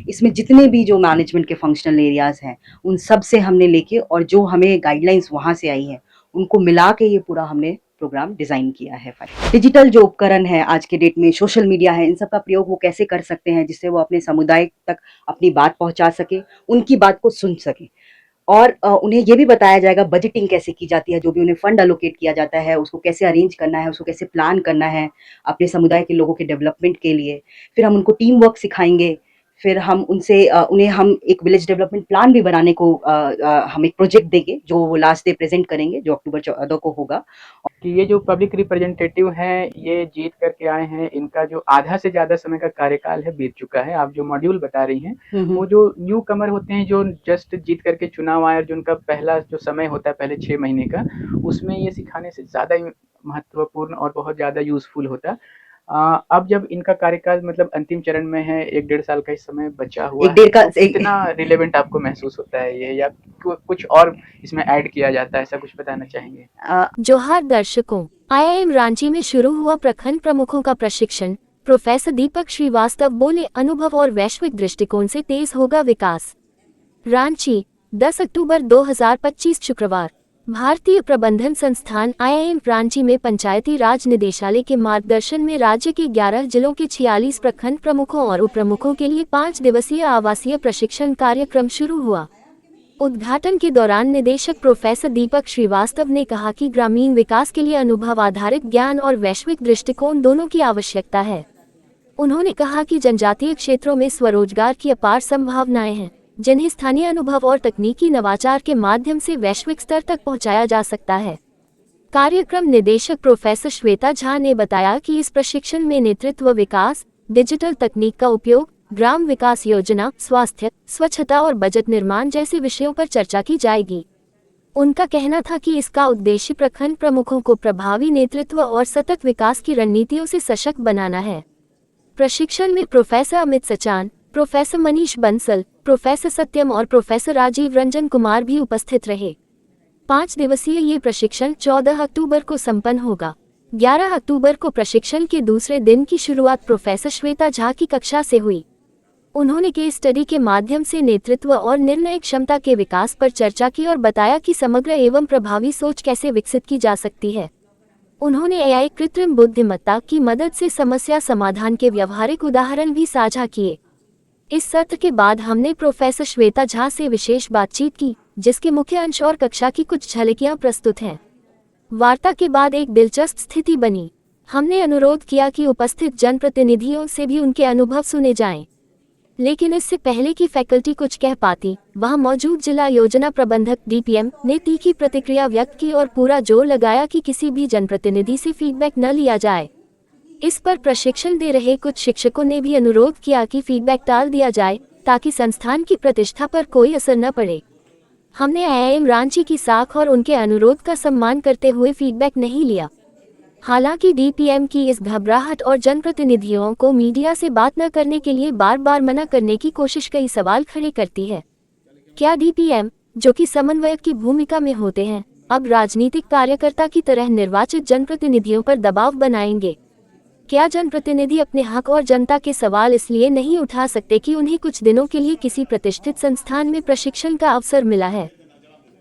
इसमें जितने भी जो मैनेजमेंट के फंक्शनल एरियाज़ हैं, उन सब से हमने लेके और जो हमें गाइडलाइंस वहाँ से आई हैं, उनको मिला के ये पूरा हमने प्रोग्राम डिज़ाइन किया है। डिजिटल जो उपकरण है आज के डेट में, सोशल मीडिया है, इन सब का प्रयोग वो कैसे कर सकते हैं जिससे वो अपने समुदाय तक अपनी बात पहुँचा सकें, उनकी बात को सुन सकें। और उन्हें ये भी बताया जाएगा बजटिंग कैसे की जाती है, जो भी उन्हें फंड एलोकेट किया जाता है, उसको कैसे अरेंज करना है, उसको कैसे प्लान करना है अपने समुदाय के लोगों के डेवलपमेंट के लिए। फिर हम उनको टीम वर्क सिखाएँगे, फिर हम उनसे उन्हें हम एक विलेज डेवलपमेंट प्लान भी बनाने को हम एक प्रोजेक्ट देंगे, जो वो लास्ट डे प्रेज़ेंट करेंगे, जो अक्टूबर 14 को होगा। कि ये जो पब्लिक रिप्रेजेंटेटिव हैं, ये जीत करके आए हैं, इनका जो आधा से ज़्यादा समय का कार्यकाल है बीत चुका है। आप जो मॉड्यूल बता रही हैं, वो जो न्यू कमर होते हैं, जो जस्ट जीत करके चुनाव आए और जो उनका पहला जो समय होता है पहले 6 महीने का, उसमें ये सिखाने से ज़्यादा ही महत्वपूर्ण और बहुत ज़्यादा यूज़फुल होता। अब जब इनका कार्यकाल मतलब अंतिम चरण में है, 1 डेढ़ साल का ही समय बचा हुआ एक है, डेढ़ का तो कितना रिलेवेंट आपको महसूस होता है ये, या कुछ और इसमें ऐड किया जाता है, ऐसा कुछ बताना चाहेंगे? जोहार दर्शकों, आईआईएम रांची में शुरू हुआ प्रखंड प्रमुखों का प्रशिक्षण। प्रोफेसर दीपक श्रीवास्तव बोले, अनुभव और वैश्विक दृष्टिकोण से तेज होगा विकास। रांची, 10 अक्टूबर 2025 शुक्रवार। भारतीय प्रबंधन संस्थान आईआईएम रांची में पंचायती राज निदेशालय के मार्गदर्शन में राज्य के 11 जिलों के 46 प्रखंड प्रमुखों और उप प्रमुखों के लिए 5 दिवसीय आवासीय प्रशिक्षण कार्यक्रम शुरू हुआ। उद्घाटन के दौरान निदेशक प्रोफेसर दीपक श्रीवास्तव ने कहा कि ग्रामीण विकास के लिए अनुभव आधारित ज्ञान और वैश्विक दृष्टिकोण दोनों की आवश्यकता है। उन्होंने कहा कि जनजातीय क्षेत्रों में स्वरोजगार की अपार संभावनाएं हैं, जिन्हें स्थानीय अनुभव और तकनीकी नवाचार के माध्यम से वैश्विक स्तर तक पहुंचाया जा सकता है। कार्यक्रम निदेशक प्रोफेसर श्वेता झा ने बताया कि इस प्रशिक्षण में नेतृत्व विकास, डिजिटल तकनीक का उपयोग, ग्राम विकास योजना, स्वास्थ्य, स्वच्छता और बजट निर्माण जैसे विषयों पर चर्चा की जाएगी। उनका कहना था कि इसका उद्देश्य प्रखंड प्रमुखों को प्रभावी नेतृत्व और सतत विकास की रणनीतियों से सशक्त बनाना है। प्रशिक्षण में professor Amit Sachan, professor Manish Bansal, professor Satyam और प्रोफेसर राजीव रंजन कुमार भी उपस्थित रहे। 5 दिवसीय ये प्रशिक्षण 14 अक्टूबर को संपन्न होगा। 11 अक्टूबर को प्रशिक्षण के दूसरे दिन की शुरुआत प्रोफेसर श्वेता झा की कक्षा से हुई। उन्होंने केस स्टडी के माध्यम से नेतृत्व और निर्णय क्षमता के विकास पर चर्चा की और बताया कि समग्र एवं प्रभावी सोच कैसे विकसित की जा सकती है। उन्होंने एआई कृत्रिम बुद्धिमत्ता की मदद से समस्या समाधान के व्यवहारिक उदाहरण भी साझा किए। इस सत्र के बाद हमने प्रोफेसर श्वेता झा से विशेष बातचीत की, जिसके मुख्य अंश और कक्षा की कुछ झलकियां प्रस्तुत हैं। वार्ता के बाद एक दिलचस्प स्थिति बनी। हमने अनुरोध किया कि उपस्थित जनप्रतिनिधियों से भी उनके अनुभव सुने जाएं। लेकिन इससे पहले कि फैकल्टी कुछ कह पाती, वहां मौजूद जिला योजना प्रबंधक डीपीएम ने तीखी प्रतिक्रिया व्यक्त की और पूरा जोर लगाया कि किसी भी जनप्रतिनिधि से फीडबैक न लिया जाए। इस पर प्रशिक्षण दे रहे कुछ शिक्षकों ने भी अनुरोध किया कि फीडबैक टाल दिया जाए, ताकि संस्थान की प्रतिष्ठा पर कोई असर न पड़े। हमने आईआईएम रांची की साख और उनके अनुरोध का सम्मान करते हुए फीडबैक नहीं लिया। हालांकि डीपीएम की इस घबराहट और जनप्रतिनिधियों को मीडिया से बात न करने के लिए बार बार मना करने की कोशिश कई सवाल खड़े करती है। क्या डीपीएम, जो कि समन्वयक की भूमिका में होते हैं, अब राजनीतिक कार्यकर्ता की तरह निर्वाचित जनप्रतिनिधियों पर दबाव बनाएंगे? क्या जनप्रतिनिधि अपने हक और जनता के सवाल इसलिए नहीं उठा सकते कि उन्हें कुछ दिनों के लिए किसी प्रतिष्ठित संस्थान में प्रशिक्षण का अवसर मिला है?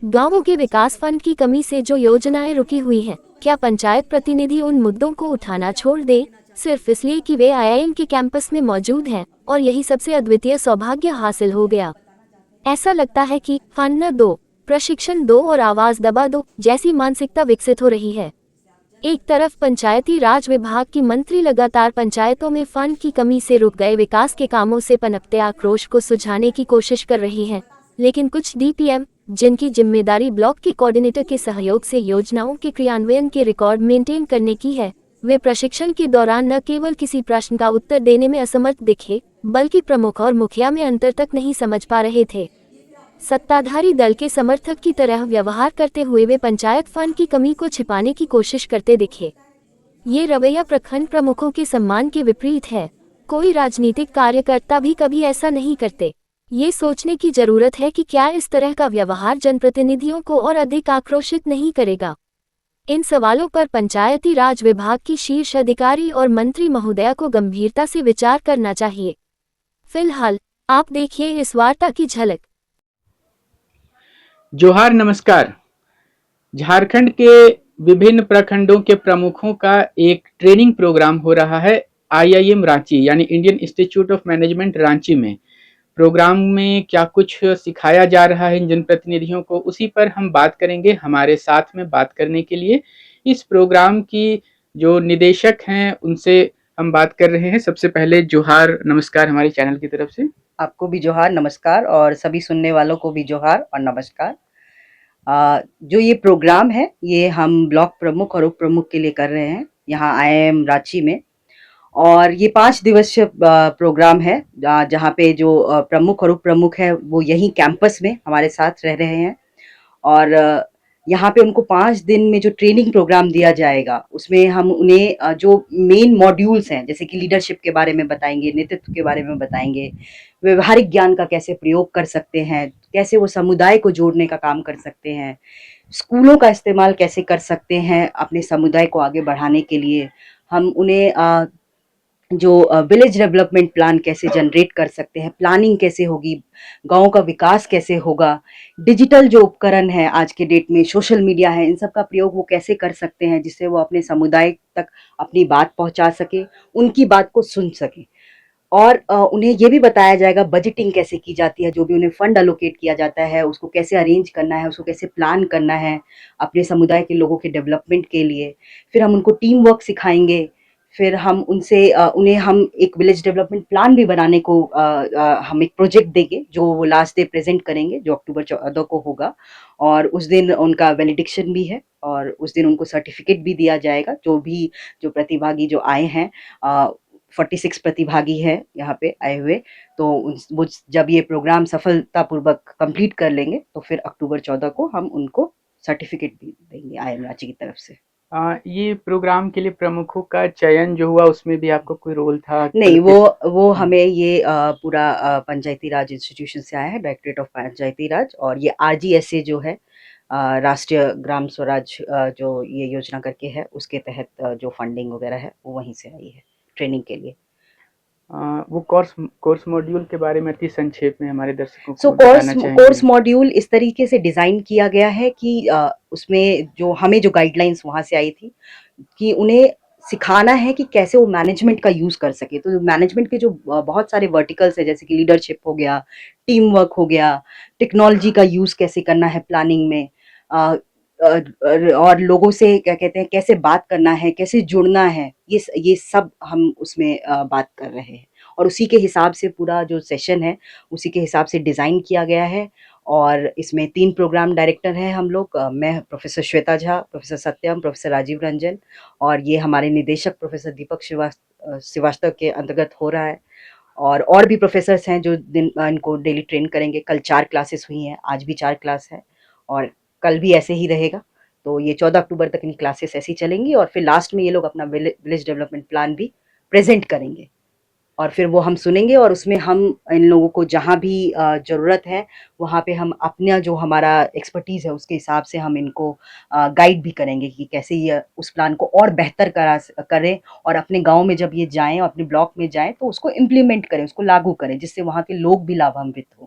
गांवों के विकास फंड की कमी से जो योजनाएं रुकी हुई हैं, क्या पंचायत प्रतिनिधि उन मुद्दों को उठाना छोड़ दें, सिर्फ इसलिए कि वे आईआईएम के कैंपस में मौजूद हैं और यही सबसे अद्वितीय सौभाग्य हासिल हो गया? ऐसा लगता है कि फंड न दो, प्रशिक्षण दो और आवाज दबा दो जैसी मानसिकता विकसित हो रही है। एक तरफ पंचायती राज विभाग की मंत्री लगातार पंचायतों में फंड की कमी से रुक गए विकास के कामों से पनपते आक्रोश को सुझाने की कोशिश कर रही हैं, लेकिन कुछ डीपीएम, जिनकी जिम्मेदारी ब्लॉक के कोऑर्डिनेटर के सहयोग से योजनाओं के क्रियान्वयन के रिकॉर्ड मेंटेन करने की है, वे प्रशिक्षण के दौरान न केवल किसी प्रश्न का उत्तर देने में असमर्थ दिखे, बल्कि प्रमुख और मुखिया में अंतर तक नहीं समझ पा रहे थे। सत्ताधारी दल के समर्थक की तरह व्यवहार करते हुए वे पंचायत फंड की कमी को छिपाने की कोशिश करते दिखे। ये रवैया प्रखंड प्रमुखों के सम्मान के विपरीत है। कोई राजनीतिक कार्यकर्ता भी कभी ऐसा नहीं करते। ये सोचने की जरूरत है कि क्या इस तरह का व्यवहार जनप्रतिनिधियों को और अधिक आक्रोशित नहीं करेगा। इन सवालों पर पंचायती राज विभाग की शीर्ष अधिकारी और मंत्री महोदया को गंभीरता से विचार करना चाहिए। फिलहाल आप देखिए इस वार्ता की झलक। जोहार नमस्कार। झारखंड के विभिन्न प्रखंडों के प्रमुखों का एक ट्रेनिंग प्रोग्राम हो रहा है आईआईएम रांची यानी Indian institute of management Ranchi में। प्रोग्राम में क्या कुछ सिखाया जा रहा है इन जनप्रतिनिधियों को, उसी पर हम बात करेंगे। हमारे साथ में बात करने के लिए इस प्रोग्राम की जो निदेशक हैं उनसे हम बात कर रहे हैं। सबसे पहले जोहार नमस्कार हमारे चैनल की तरफ से। आपको भी जोहार नमस्कार और सभी सुनने वालों को भी जोहार और नमस्कार। जो ये प्रोग्राम है ये हम ब्लॉक प्रमुख और उप प्रमुख के लिए कर रहे हैं यहाँ आईआईएम रांची में। और ये 5 दिवसीय प्रोग्राम है जहाँ पे जो प्रमुख और उप प्रमुख है वो यहीं कैंपस में हमारे साथ रह रहे हैं। और यहाँ पे उनको 5 दिन में जो ट्रेनिंग प्रोग्राम दिया जाएगा उसमें हम उन्हें जो मेन मॉड्यूल्स हैं जैसे कि लीडरशिप के बारे में बताएंगे, नेतृत्व के बारे में बताएंगे, व्यवहारिक ज्ञान का कैसे प्रयोग कर सकते हैं, कैसे वो समुदाय को जोड़ने का काम कर सकते हैं, स्कूलों का इस्तेमाल कैसे कर सकते हैं अपने समुदाय को आगे बढ़ाने के लिए। हम उन्हें जो विलेज डेवलपमेंट प्लान कैसे जनरेट कर सकते हैं, प्लानिंग कैसे होगी, गाँव का विकास कैसे होगा, डिजिटल जो उपकरण है आज के डेट में, सोशल मीडिया है, इन सब का प्रयोग वो कैसे कर सकते हैं जिससे वो अपने समुदाय तक अपनी बात पहुंचा सके, उनकी बात को सुन सके। और उन्हें ये भी बताया जाएगा बजटिंग कैसे की जाती है, जो भी उन्हें फंड अलोकेट किया जाता है उसको कैसे अरेंज करना है, उसको कैसे प्लान करना है अपने समुदाय के लोगों के डेवलपमेंट के लिए। फिर हम उनको टीम वर्क सिखाएंगे। फिर हम उनसे उन्हें हम एक विलेज डेवलपमेंट प्लान भी बनाने को हम एक प्रोजेक्ट देंगे जो वो लास्ट डे प्रेजेंट करेंगे जो अक्टूबर 14 को होगा। और उस दिन उनका वैलिडिक्शन भी है और उस दिन उनको सर्टिफिकेट भी दिया जाएगा। जो प्रतिभागी जो आए हैं 46 प्रतिभागी हैं यहाँ पे आए हुए, तो वो जब ये प्रोग्राम सफलतापूर्वक कंप्लीट कर लेंगे तो फिर अक्टूबर 14 को हम उनको सर्टिफिकेट भी देंगे आईआईएम रांची की तरफ से। ये प्रोग्राम के लिए प्रमुखों का चयन जो हुआ उसमें भी आपका कोई रोल था? नहीं, वो हमें ये पूरा पंचायती राज इंस्टीट्यूशन से आया है, डायरेक्टरेट ऑफ पंचायती राज। और ये आरजीएसए जो है राष्ट्रीय ग्राम स्वराज जो ये योजना करके है उसके तहत जो फंडिंग वगैरह है वो वहीं से आई है ट्रेनिंग के लिए। वो कोर्स मॉड्यूल के बारे में अति संक्षेप में हमारे दर्शकों सो को बताना कोर्स चाहेंगे। मॉड्यूल इस तरीके से डिज़ाइन किया गया है कि उसमें जो हमें जो गाइडलाइंस वहाँ से आई थी कि उन्हें सिखाना है कि कैसे वो मैनेजमेंट का यूज़ कर सके। तो मैनेजमेंट के जो बहुत सारे वर्टिकल्स है जैसे कि लीडरशिप हो गया, टीम वर्क हो गया, टेक्नोलॉजी का यूज़ कैसे करना है प्लानिंग में, और लोगों से क्या कहते हैं कैसे बात करना है, कैसे जुड़ना है, ये सब हम उसमें बात कर रहे हैं। और उसी के हिसाब से पूरा जो सेशन है उसी के हिसाब से डिज़ाइन किया गया है। और इसमें 3 प्रोग्राम डायरेक्टर हैं हम लोग, मैं प्रोफेसर श्वेता झा, प्रोफेसर सत्यम, प्रोफेसर राजीव रंजन, और ये हमारे निदेशक प्रोफेसर दीपक श्रीवास्तव के अंतर्गत हो रहा है। और भी प्रोफेसर्स हैं जो इनको डेली ट्रेन करेंगे। कल 4 क्लासेस हुई हैं, आज भी 4 क्लास है और कल भी ऐसे ही रहेगा। तो ये 14 अक्टूबर तक इन क्लासेस ऐसी चलेंगी और फिर लास्ट में ये लोग अपना विलेज डेवलपमेंट प्लान भी प्रेजेंट करेंगे और फिर वो हम सुनेंगे। और उसमें हम इन लोगों को जहाँ भी ज़रूरत है वहाँ पे हम अपना जो हमारा एक्सपर्टीज़ है उसके हिसाब से हम इनको गाइड भी करेंगे कि कैसे ये उस प्लान को और बेहतर करें और अपने गांव में जब ये जाएं और अपने ब्लॉक में जाएं तो उसको इम्प्लीमेंट करें, उसको लागू करें जिससे वहाँ के लोग भी लाभान्वित हों।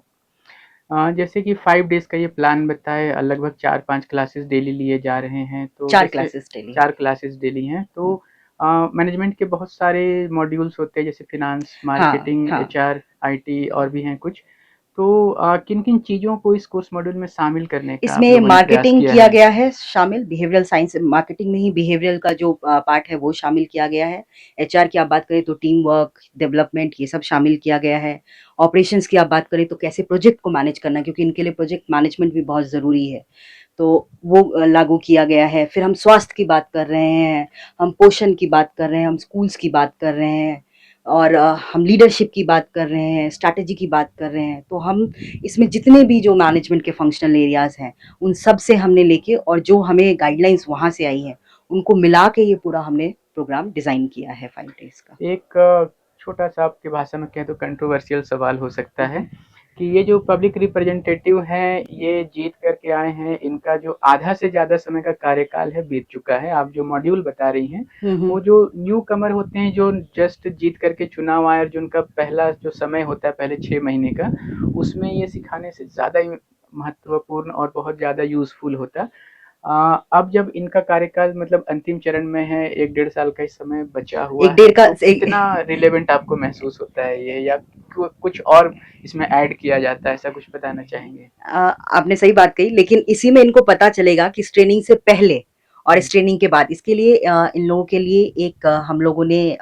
जैसे कि 5 डेज का ये प्लान बताए, लगभग 4-5 क्लासेस डेली लिए जा रहे हैं। तो 4 जैसे क्लासेस डेली। 4 क्लासेस डेली हैं तो मैनेजमेंट के बहुत सारे मॉड्यूल्स होते हैं जैसे फिनांस, हाँ मार्केटिंग, हाँ। एचआर, आईटी और भी हैं कुछ। तो किन-किन चीज़ों को इस कोर्स मॉड्यूल में शामिल करने का आप इसमें लोगों ने प्रयास मार्केटिंग किया किया है? गया है शामिल, बिहेवियरल साइंस मार्केटिंग में ही बिहेवियरल का जो पार्ट है वो शामिल किया गया है। एचआर की आप बात करें तो टीम वर्क, डेवलपमेंट ये सब शामिल किया गया है। ऑपरेशंस की आप बात करें तो कैसे प्रोजेक्ट को मैनेज करना है क्योंकि इनके लिए प्रोजेक्ट मैनेजमेंट भी बहुत ज़रूरी है, तो वो लागू किया गया है। फिर हम स्वास्थ्य की बात कर रहे हैं, हम पोषण की बात कर रहे हैं, हम स्कूल्स की बात कर रहे हैं और हम लीडरशिप की बात कर रहे हैं, स्ट्रैटेजी की बात कर रहे हैं। तो हम इसमें जितने भी जो मैनेजमेंट के फंक्शनल एरियाज़ हैं उन सब से हमने लेके और जो हमें गाइडलाइंस वहाँ से आई हैं उनको मिला के ये पूरा हमने प्रोग्राम डिज़ाइन किया है 5 डेज़ का। एक छोटा-सा आपकी भाषा में कहें तो कंट्रोवर्शियल सवाल हो सकता है। कि ये जो पब्लिक रिप्रेजेंटेटिव हैं, ये जीत करके आए हैं, इनका जो आधा से ज़्यादा समय का कार्यकाल है बीत चुका है। आप जो मॉड्यूल बता रही हैं, वो जो न्यू कमर होते हैं, जो जस्ट जीत करके चुनाव आए और जो उनका पहला जो समय होता है पहले 6 महीने का, उसमें ये सिखाने से ज़्यादा ही महत्वपूर्ण और बहुत ज़्यादा यूज़फुल होता। अब जब इनका कार्यकाल मतलब अंतिम चरण में है, 1 डेढ़ साल का ही समय बचा हुआ एक डेढ़ है, का तो कितना रिलेवेंट आपको महसूस होता है ये, या कुछ और इसमें ऐड किया जाता है, ऐसा कुछ बताना चाहेंगे? आपने सही बात कही, लेकिन इसी में इनको पता चलेगा कि इस ट्रेनिंग से पहले और इस ट्रेनिंग के बाद, इसके लिए इन लोगों के लिए एक हम लोगों ने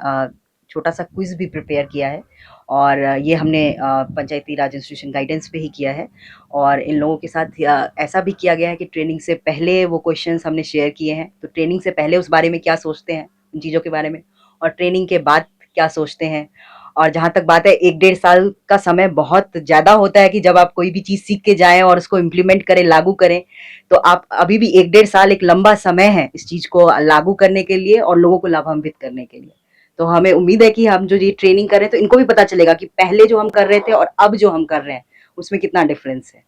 छोटा सा क्विज भी प्रिपेयर किया है, और ये हमने पंचायती राज इंस्टीट्यूशन गाइडेंस पे ही किया है। और इन लोगों के साथ ऐसा भी किया गया है कि ट्रेनिंग से पहले वो क्वेश्चंस हमने शेयर किए हैं, तो ट्रेनिंग से पहले उस बारे में क्या सोचते हैं, उन चीज़ों के बारे में, और ट्रेनिंग के बाद क्या सोचते हैं। और जहाँ तक बात है, 1 डेढ़ साल का समय बहुत ज़्यादा होता है कि जब आप कोई भी चीज़ सीख के जाएँ और उसको इम्प्लीमेंट करें, लागू करें, तो आप अभी भी 1 डेढ़ साल एक लंबा समय है इस चीज़ को लागू करने के लिए और लोगों को लाभान्वित करने के लिए। तो हमें उम्मीद है कि हम जो ये ट्रेनिंग कर रहे हैं, तो इनको भी पता चलेगा कि पहले जो हम कर रहे थे और अब जो हम कर रहे हैं, उसमें कितना डिफरेंस है।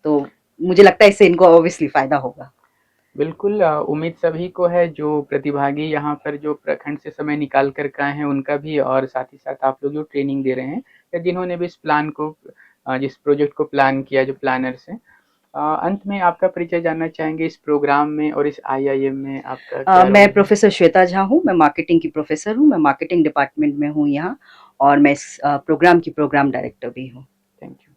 तो मुझे लगता है इससे इनको ऑब्वियसली फ़ायदा होगा। बिल्कुल, उम्मीद सभी को है जो प्रतिभागी यहाँ पर जो प्रखंड से समय निकाल कर के आए हैं उनका भी, और साथ ही साथ आप लोग जो ट्रेनिंग दे रहे हैं, या जिन्होंने भी इस प्लान को जिस प्रोजेक्ट को प्लान किया, जो प्लानर्स हैं। अंत में आपका परिचय जानना चाहेंगे इस प्रोग्राम में और इस आईआईएम में आपका क्या रोल मैं है? प्रोफ़ेसर श्वेता झा हूँ, मैं मार्केटिंग की प्रोफ़ेसर हूँ, मैं मार्केटिंग डिपार्टमेंट में हूँ यहाँ, और मैं इस प्रोग्राम की प्रोग्राम डायरेक्टर भी हूँ। Thank you.